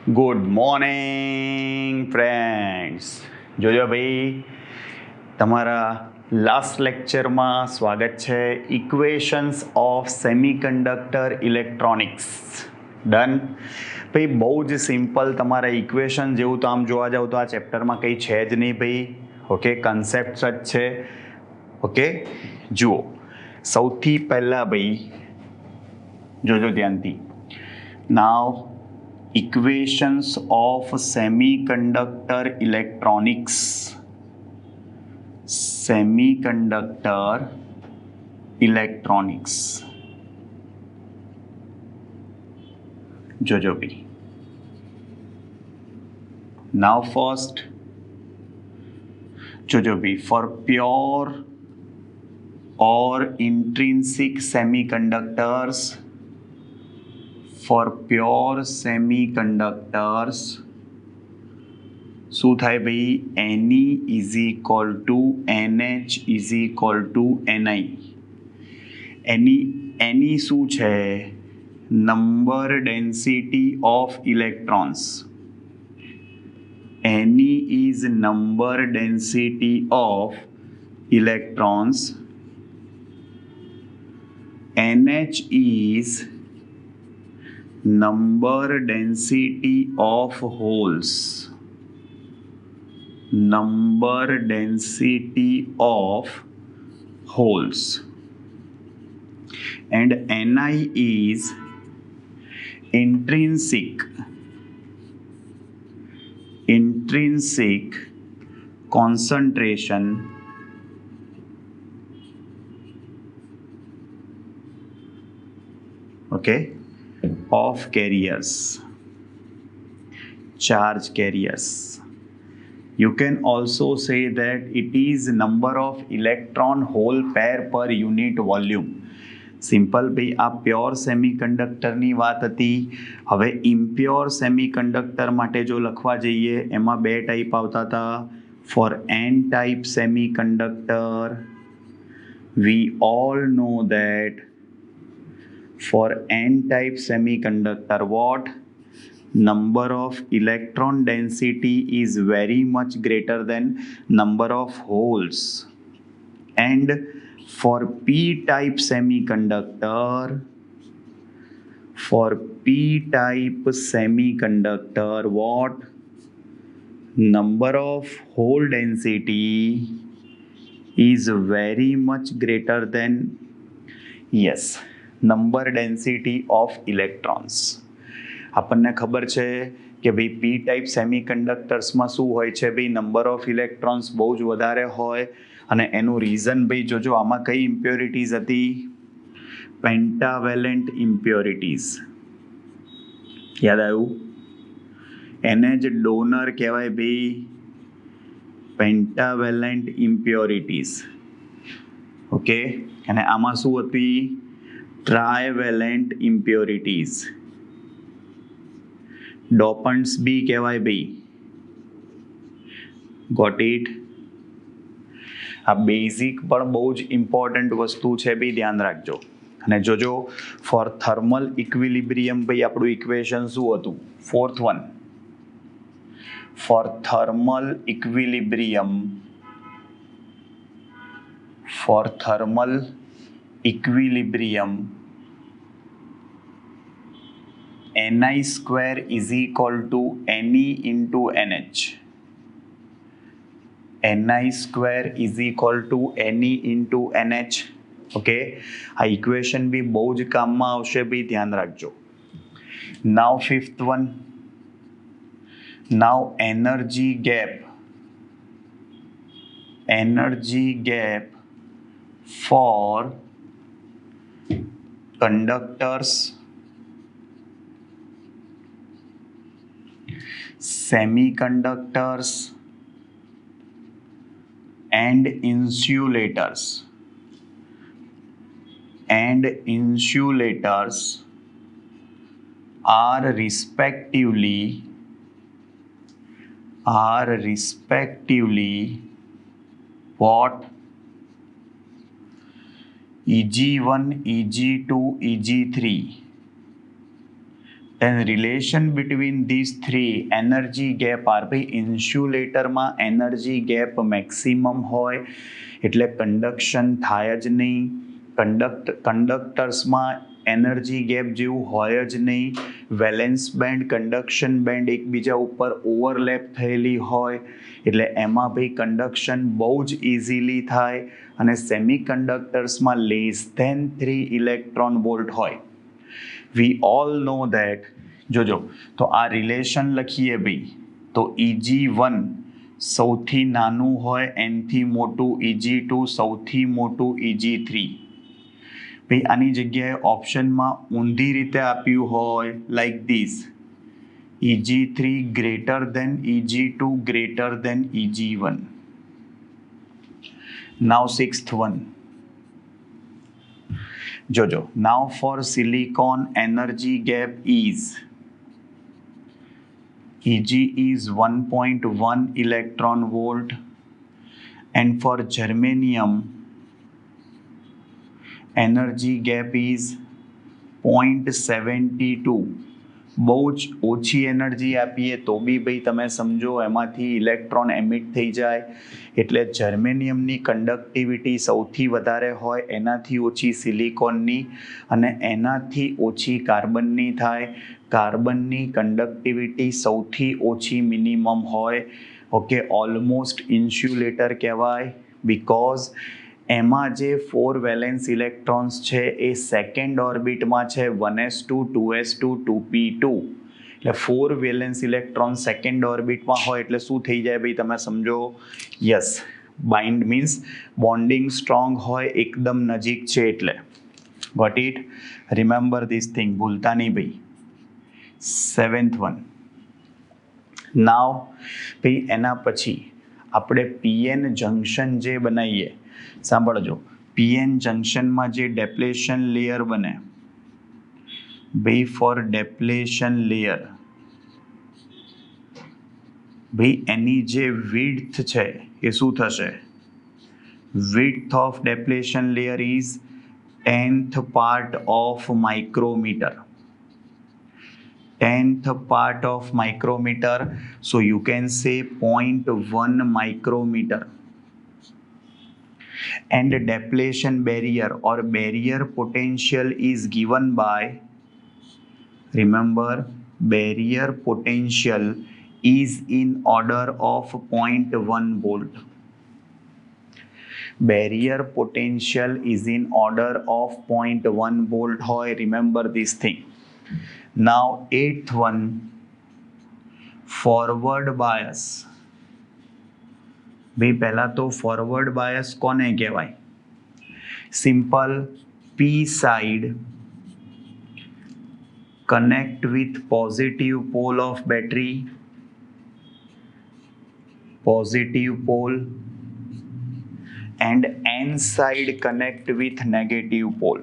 Good morning friends. જોજો ભાઈ, તમારા લાસ્ટ લેક્ચરમાં સ્વાગત છે. Equations of semiconductor electronics. Done ભાઈ. બહુ જ સિમ્પલ. તમારા ઇક્વેશન જેવું તો આમ જોવા જાવ તો આ ચેપ્ટરમાં કંઈ છે જ નહીં ભાઈ. ઓકે, કન્સેપ્ટ જ છે. ઓકે, જુઓ. સૌથી પહેલાં ભાઈ જોજો ધ્યાનથી. નાવ equations of semiconductor electronics. Semiconductor electronics. jojo bhi. Now first jojo bhi, for pure or intrinsic semiconductors, for pure semiconductors શું થાય ભાઈ? Ne is equal to NH is equal to Ni. Ne શું છે? Number density of electrons. Ne is number density of electrons. NH is number density of holes. Number density of holes. And Ni is intrinsic concentration of carriers, charge carriers. You can also say that it is number of electron hole pair per unit volume. Simple ભાઈ, આ pure સેમિકન્ડક્ટરની વાત હતી. હવે impure semiconductor માટે જો લખવા જઈએ, એમાં બે ટાઈપ આવતા હતા. For n type semiconductor we all know that for n-type semiconductor, what? Number of electron density is very much greater than number of holes. And for p-type semiconductor, what? Number of hole density is very much greater than, yes, number density of electrons. આપણને ખબર છે કે ભાઈ પી type સેમિકન્ડક્ટર્સમાં શું હોય છે ભાઈ? Number of electrons બહુ જ વધારે હોય. અને એનું રીઝન ભાઈ જોજો, આમાં કઈ ઇમ્પ્યોરિટીઝ હતી? પેન્ટાવેલેન્ટ ઇમ્પ્યોરિટીઝ. યાદ આવ્યું? એને જ ડોનર કહેવાય ભાઈ, પેન્ટાવેલેન્ટ ઇમ્પ્યોરિટીઝ. ઓકે, અને આમાં શું હતી? ટ્રાયવેલેન્ટ ઇમ્પ્યોરિટીઝ. ડોપન્ટ્સ બી કહેવાય ભાઈ. Got it? આ બેઝિક પણ બહુ જ ઇમ્પોર્ટન્ટ વસ્તુ છે ભાઈ, ધ્યાન રાખજો. અને જોજો, ફોર થર્મલ ઇક્વિલિબ્રિયમ ભાઈ આપણું ઇક્વેશન શું હતું? Fourth one. For thermal equilibrium, Ni square is equal to Ne into NH. Ni square is equal to Ne into NH. Okay, આ ઇક્વેશન બી બહુ જ કામમાં આવશે ભાઈ, ધ્યાન રાખજો. Now fifth one. Now energy gap for conductors, semiconductors and insulators are respectively what? EG1, EG2, EG3. then relation between these three energy gap are ભાઈ ઇન્સ્યુલેટરમાં એનર્જી ગેપ મેક્સિમમ હોય એટલે કંડક્શન થાય જ નહીં. કંડક્ટર્સમાં એનર્જી ગેપ જેવું હોય જ નહીં. વેલેન્સ બેન્ડ કન્ડક્શન બેન્ડ એકબીજા ઉપર ઓવરલેપ થયેલી હોય એટલે એમાં ભાઈ કંડક્શન બહુ જ ઇઝીલી થાય અને સેમી કંડક્ટર્સમાં લેસ ધેન 3 ઇલેક્ટ્રોન વોલ્ટ હોય. વી ઓલ નો ધેટ જોજો તો આ રિલેશન લખીએ ભાઈ તો EG1 સૌથી નાનું હોય એનથી મોટું EG2 સૌથી મોટું EG3. ભાઈ આની જગ્યાએ ઓપ્શનમાં ઊંધી રીતે આપ્યું હોય like this EG3 greater than EG2 greater than EG1. Now 6th one. Jojo, now for silicon energy gap is Eg is 1.1 electron volt and for germanium energy gap is 0.72. બહુ જ ઓછી એનર્જી આપીએ તો બી ભાઈ તમે સમજો એમાંથી ઇલેક્ટ્રોન એમિટ થઈ જાય એટલે જર્મેનિયમની કંડક્ટિવિટી સૌથી વધારે હોય એનાથી ઓછી સિલિકોનની અને એનાથી ઓછી કાર્બનની થાય. કાર્બનની કંડક્ટિવિટી સૌથી ઓછી મિનિમમ હોય. ઓકે ઓલમોસ્ટ ઇન્સ્યુલેટર કહેવાય બિકોઝ એમાં જે 4 વેલેન્સ ઇલેક્ટ્રોન્સ છે એ સેકન્ડ ઓર્બિટમાં છે 1s2 2s2 2p2 એટલે 4 વેલેન્સ ઇલેક્ટ્રોન સેકન્ડ ઓર્બિટમાં હોય એટલે શું થઈ જાય ભાઈ તમે સમજો. Yes bind means bonding strong હોય એકદમ નજીક છે એટલે. Got it. Remember this thing ભૂલતા નહીં ભાઈ. 7th one. નાવ ભાઈ એના પછી આપણે PN જંક્શન જે બનાવીએ સાંભળજો PN જંક્શનમાં જે ડેપ્લેશન લેયર બને ભાઈ ફોર ડેપ્લેશન લેયર ભાઈ એની જે વિડ્થ છે એ શું થશે. Width of depletion layer is 10th part of micrometer. 10th part of micrometer, so you can say 0.1 micrometer. And depletion barrier or barrier potential is given by, remember barrier potential is in order of 0.1 volt. Barrier potential is in order of 0.1 volt hoy. Remember this thing. Now 8th one, forward bias. भाई पहला तो forward bias कोने कहेवाय. Simple P side connect with positive pole of battery, positive pole and N side connect with negative pole.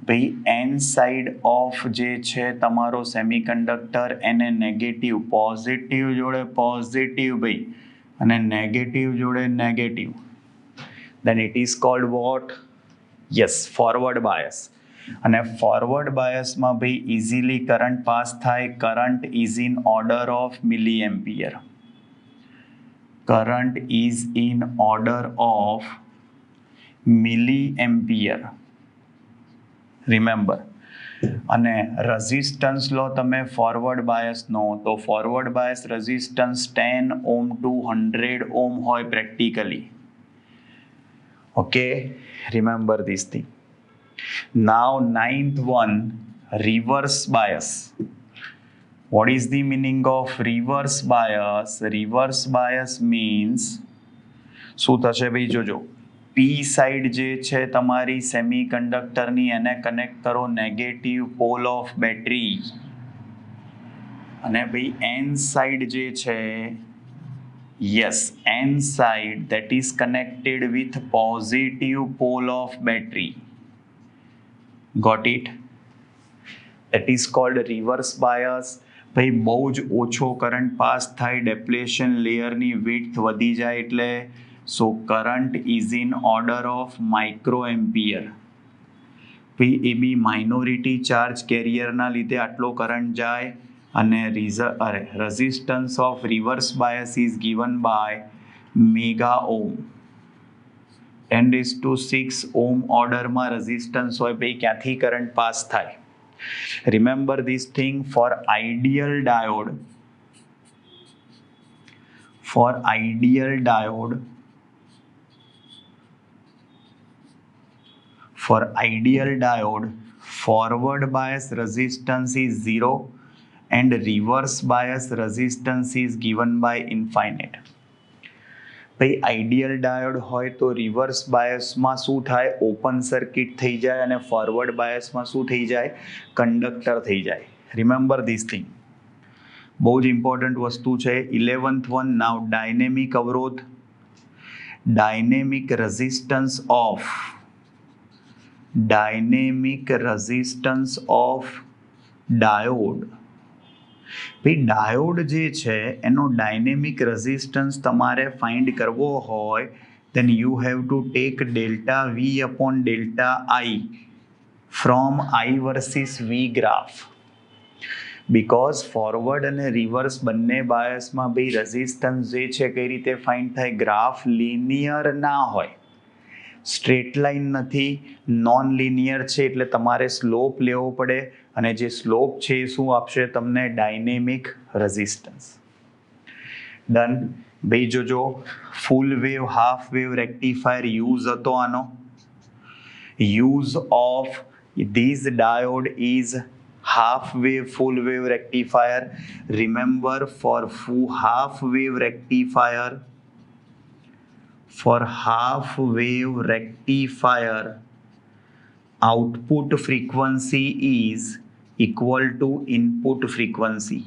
भाई N side of जे छे तमारो semiconductor एने नेगेटिव पॉजिटिव जोड़े पॉजिटिव भाई અને નેગેટિવ જોડે negative then it is called what? yes forward bias. અને forward bias માં ભાઈ easily current pass થાય. current is in order of milliampere. current is in order of milliampere. remember. અને resistance લો તમે ફોરવર્ડ બાયસનો તો ફોરવર્ડ બાયસ રેઝિસ્ટન્સ 10 ઓમ two 100 ઓમ હોય practically. Okay remember this thing. Now 9th one, reverse bias. what is the meaning of reverse bias? reverse bias means શું થશે ભાઈ જોજો. P side જે છે તમારી સેમીકન્ડક્ટરની એને કનેક્ટ કરો નેગેટિવ પોલ ઓફ બેટરી અને ભાઈ N સાઇડ જે છે yes N side that is connected with positive pole of battery. got it? that is called reverse bias. ભાઈ બહુ જ ઓછો કરંટ પાસ થાય ડેપ્લેશન લેયરની વિડ્થ વધી જાય એટલે so current is in order of microampere. ભાઈ એ બી માઇનોરિટી ચાર્જ કેરિયરના લીધે આટલો કરંટ જાય અને resistance of reverse bias is given by mega ohm 10⁶ ohm ઓર્ડરમાં રેઝિસ્ટન્સ હોય ભાઈ ક્યાંથી કરંટ પાસ થાય remember this thing for ideal diode For ideal diode, forward bias resistance is 0 and reverse bias resistance is given by infinite. ભાઈ ideal diode હોય તો reverse બાયસમાં શું થાય ઓપન સર્કિટ થઈ જાય અને ફોરવર્ડ બાયસમાં શું થઈ જાય કંડક્ટર થઈ જાય રિમેમ્બર ધીસ થિંગ બહુ જ ઇમ્પોર્ટન્ટ વસ્તુ છે 11th વન નાવ ડાયનેમિક અવરોધ ડાયનેમિક રેઝિસ્ટન્સ ઓફ ડાયોડ ભાઈ ડાયોડ જે છે એનો ડાયનેમિક રેઝિસ્ટન્સ તમારે ફાઇન્ડ કરવો હોય then you have to take delta V upon delta I from I versus V graph because forward અને રિવર્સ બંને બાયસમાં ભાઈ રેઝિસ્ટન્સ જે છે કઈ રીતે ફાઇન્ડ થાય ગ્રાફ લિનિયર ના હોય સ્ટ્રેટ લાઇન નથી નોન લિનિયર છે એટલે તમારે સ્લોપ લેવો પડે અને જે સ્લોપ છે એ શું આપશે તમને ડાયનેમિક રેઝિસ્ટન્સ ડન ભાઈ જોજો full wave half wave rectifier use હતો આનો use of this diode is half wave full wave rectifier remember for half wave rectifier output frequency is equal to input frequency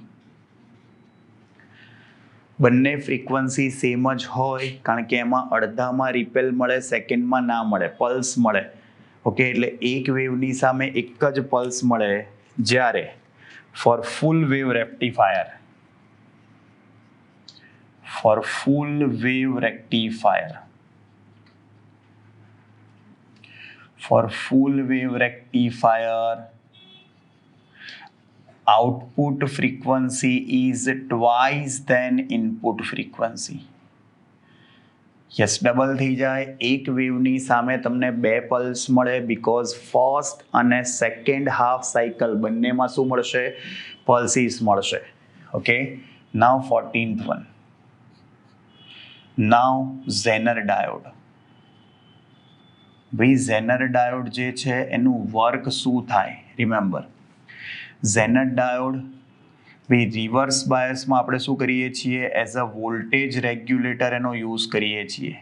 બંને frequency same જ હોય કારણ કે એમાં અડધામાં રિપેલ મળે સેકન્ડમાં ના મળે પલ્સ મળે ઓકે એટલે એક વેવની સામે એક જ પલ્સ મળે જ્યારે for full wave rectifier output frequency is twice than input frequency yes double થઈ જાય એક વેવની સામે તમને બે પલ્સ મળે બીકોઝ ફર્સ્ટ અને સેકન્ડ હાફ સાયકલ બંનેમાં શું મળશે પલ્સીસ મળશે okay now 14th one now zener diode ભાઈ ઝેનર ડાયોડ જે છે એનું વર્ક શું થાય રિમેમ્બર ઝેનર ડાયોડ ભાઈ રિવર્સ બાયસમાં આપણે શું કરીએ છીએ એઝ અ વોલ્ટેજ રેગ્યુલેટર એનો યુઝ કરીએ છીએ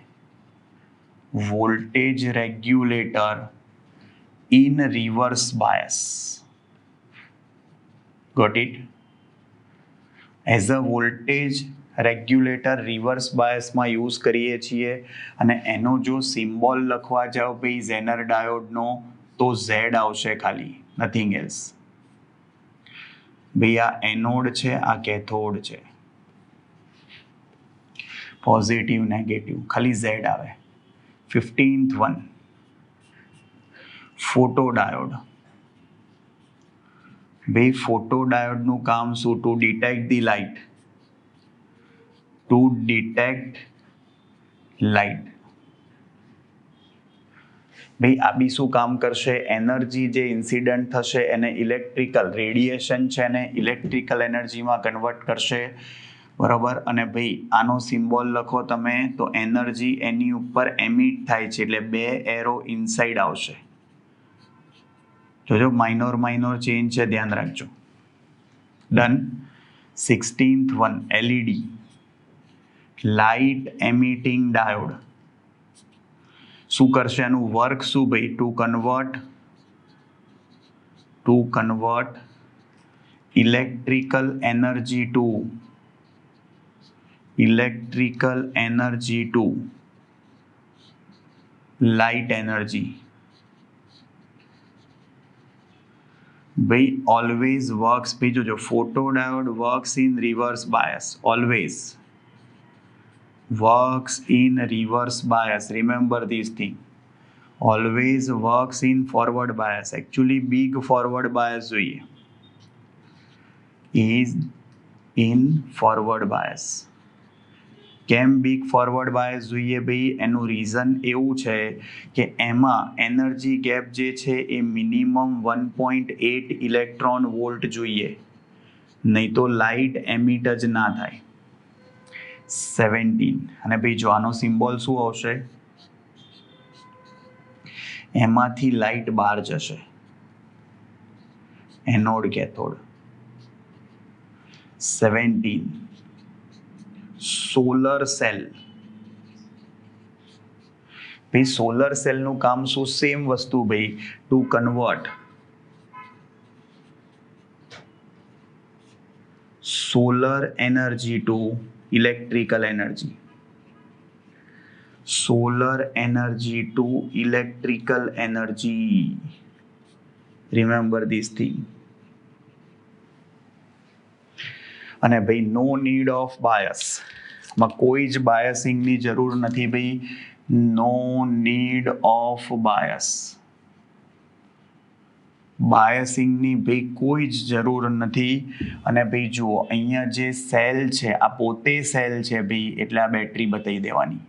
voltage regulator in reverse bias got it as a voltage regulator reverse બાયસમાં યુઝ કરીએ છીએ અને એનો જો સિમ્બોલ લખવા જાઓ ભાઈ ઝેનર ડાયોડનો તો ઝેડ આવશે ખાલી નથિંગ એલ્સ ભાઈ આ એનોડ છે આ કેથોડ છે પોઝિટિવ નેગેટિવ ખાલી ઝેડ આવે 15th વન ફોટોડાયોડ ભાઈ ફોટોડાયોડનું કામ શું ટુ ડિટેક્ટ ધી લાઇટ ભાઈ આ બી શું કામ કરશે એનર્જી જે ઇન્સિડન્ટ થશે એને ઇલેક્ટ્રિકલ રેડિયેશન છે એને ઇલેક્ટ્રિકલ એનર્જીમાં કન્વર્ટ કરશે બરાબર અને ભાઈ આનો સિમ્બોલ લખો તમે તો એનર્જી એની ઉપર એમિટ થાય છે એટલે બે એરો ઇનસાઇડ આવશે જોજો માઇનોર ચેન્જ છે ધ્યાન રાખજો done 16th one LED light emitting diode શું કરશે એનું વર્ક શું ભાઈ to convert electrical energy to light energy ભાઈ ઓલવેઝ વર્ક્સ ભાઈ જોજો photodiode works in reverse bias always works in reverse bias remember this thing always works in forward bias. Actually big forward bias જોઈએ. Is in forward bias. કેમ big forward bias જોઈએ ભાઈ? એનું reason એવું છે કે એમાં એનર્જી ગેપ જે છે એ મિનિમમ 1.8 ઇલેક્ટ્રોન વોલ્ટ જોઈએ, નહીં તો લાઇટ એમિટ જ ના થાય. 17. અને ભાઈ જો આનો સિમ્બોલ શું આવશે? એમાંથી લાઇટ બહાર જશે, એનોડ કેથોડ. 17. Solar cell. ભાઈ સોલર સેલનું કામ શું? સેમ વસ્તુ ભાઈ, to convert solar energy to electrical energy. solar energy to electrical energy. Remember this thing. અને ભાઈ નો નીડ ઓફ બાયસ. માં કોઈ જ બાયસિંગની જરૂર નથી ભાઈ. No need of bias. બાયસિંગની ભાઈ કોઈ જ જરૂર નથી. અને ભાઈ જુઓ અહીંયા જે સેલ છે આ પોતે સેલ છે ભાઈ, એટલે આ બેટરી બતાવી દેવાની.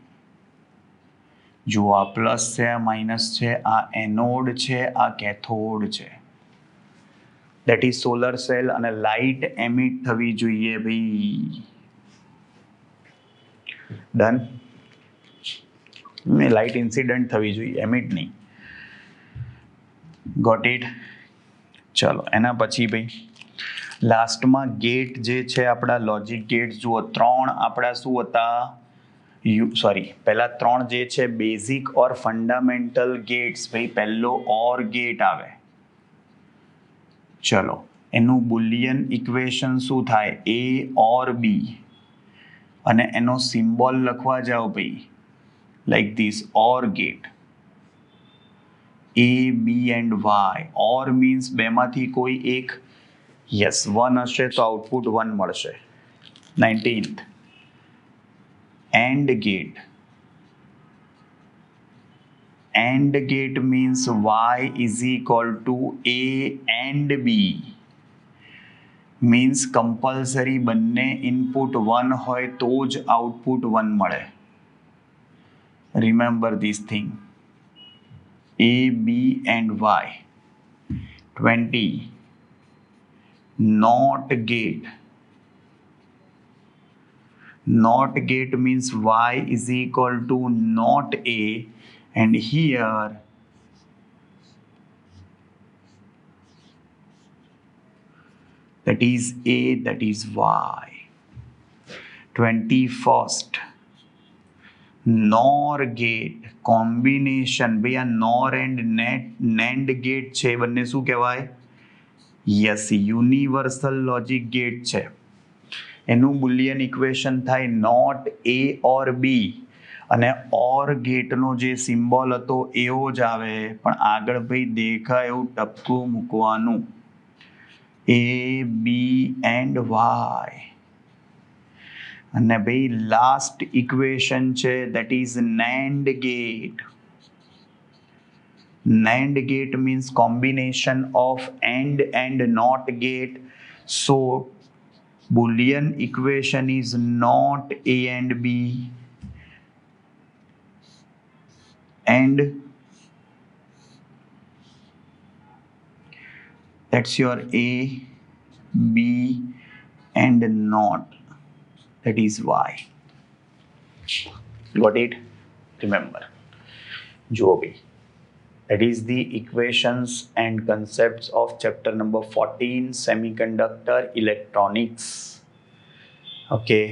જુઓ આ પ્લસ છે, આ માઇનસ છે, આ એનોડ છે, આ કેથોડ છે. That is solar cell. અને લાઇટ એમિટ થવી જોઈએ ભાઈ. ડન. લાઇટ ઇન્સિડન્ટ થવી જોઈએ, એમિટ નહીં. Got it. ચલો એના પછી ભાઈ લાસ્ટમાં ગેટ જે છે આપણા લોજિક ગેટ જુઓ 3 આપણા શું હતા? પહેલા 3 જે છે બેઝિક ઓર ફંડામેન્ટલ ગેટ્સ. ભાઈ પહેલો ઓર ગેટ આવે. ચલો એનું બુલિયન ઇક્વેશન શું થાય? A or B. અને એનો સિમ્બોલ લખવા જાઓ ભાઈ like this, or gate. A, B and Y. Or means બેમાંથી કોઈ એક યસ 1 હશે તો આઉટપુટ 1 મળશે. 19th AND gate. AND gate means Y is equal to A and B. Means compulsory બંને ઇનપુટ 1 હોય તો જ આઉટપુટ 1 મળે. Remember this thing. A, B and Y. 20. NOT gate. NOT gate means Y is equal to not A, and here that is A, that is Y. 21st NOR gate combination. ભાઈ આ NOR and NAND gate છે, બંને શું કહેવાય? Yes, universal logic gate છે. એનું Boolean equation થાય not A or B. અને ઓર ગેટનો જે સિમ્બોલ હતો એવો જ આવે, પણ આગળ ભાઈ દેખાય એવું ટપકું મૂકવાનું. A, B and Y. અને ભાઈ લાસ્ટ ઇક્વેશન છે that is NAND gate. NAND gate means combination of and NOT gate. So Boolean equation is not A and B, and that's your A, B and not, that is Y. Got it? Remember, Joby. That is the equations and concepts of chapter number 14, semiconductor electronics. Okay,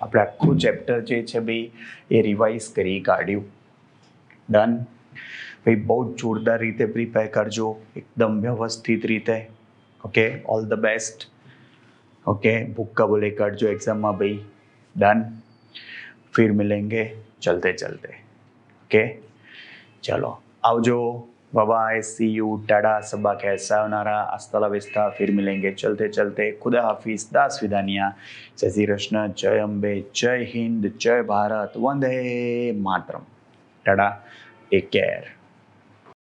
આપણે આખું chapter જે છે ભાઈ એ revise કરી કાઢ્યું. Done. ભાઈ બહુ જોરદાર રીતે પ્રિપેર કરજો, એકદમ વ્યવસ્થિત રીતે. Okay, all the best. Okay, भुक्का बोले कट जो एग्जाम में भाई. डन. फिर मिलेंगे चलते चलते. ओके, चलो आवजो. Bye bye, see you, tata, सबा खैर, सायोनारा, हस्ता ला विस्ता. फिर मिलेंगे चलते चलते. खुदा हाफिज, दास विदानिया, जय श्री कृष्ण, जय अम्बे, जय हिंद, जय भारत, वंदे मातरम. Tata, take care.